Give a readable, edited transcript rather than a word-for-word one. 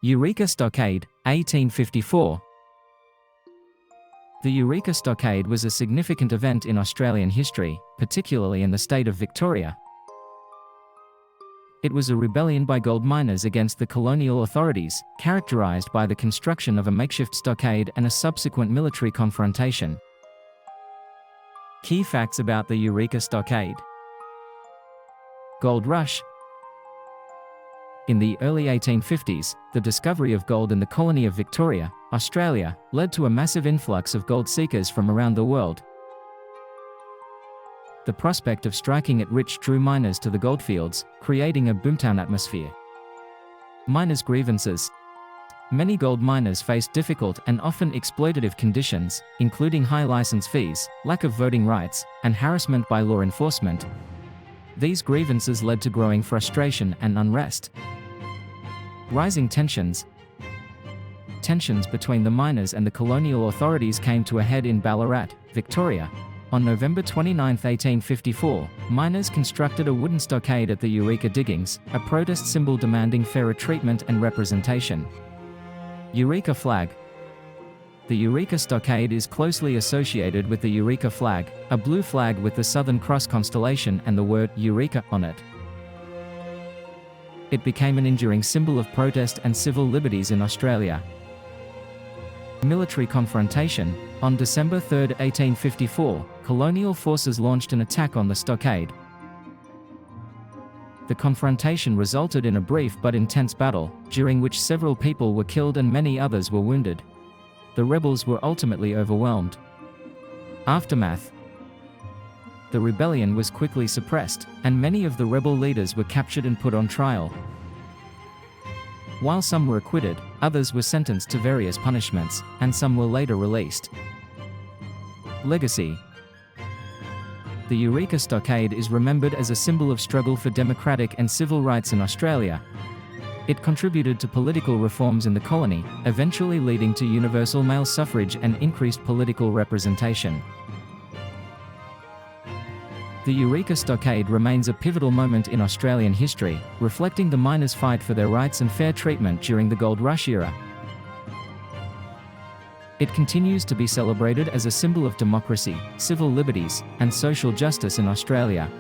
Eureka Stockade, 1854. The Eureka Stockade was a significant event in Australian history, particularly in the state of Victoria. It was a rebellion by gold miners against the colonial authorities, characterized by the construction of a makeshift stockade and a subsequent military confrontation. Key facts about the Eureka Stockade. Gold rush. In the early 1850s, the discovery of gold in the colony of Victoria, Australia, led to a massive influx of gold seekers from around the world. The prospect of striking it rich drew miners to the goldfields, creating a boomtown atmosphere. Miners' grievances. Many gold miners faced difficult and often exploitative conditions, including high license fees, lack of voting rights, and harassment by law enforcement. These grievances led to growing frustration and unrest. Rising tensions. Tensions between the miners and the colonial authorities came to a head in Ballarat, Victoria. On November 29, 1854, miners constructed a wooden stockade at the Eureka Diggings, a protest symbol demanding fairer treatment and representation. Eureka flag. The Eureka Stockade is closely associated with the Eureka flag, a blue flag with the Southern Cross constellation and the word Eureka on it. It became an enduring symbol of protest and civil liberties in Australia. Military confrontation. On December 3, 1854, colonial forces launched an attack on the stockade. The confrontation resulted in a brief but intense battle, during which several people were killed and many others were wounded. The rebels were ultimately overwhelmed. Aftermath. The rebellion was quickly suppressed, and many of the rebel leaders were captured and put on trial. While some were acquitted, others were sentenced to various punishments, and some were later released. Legacy. The Eureka Stockade is remembered as a symbol of struggle for democratic and civil rights in Australia. It contributed to political reforms in the colony, eventually leading to universal male suffrage and increased political representation. The Eureka Stockade remains a pivotal moment in Australian history, reflecting the miners' fight for their rights and fair treatment during the Gold Rush era. It continues to be celebrated as a symbol of democracy, civil liberties, and social justice in Australia.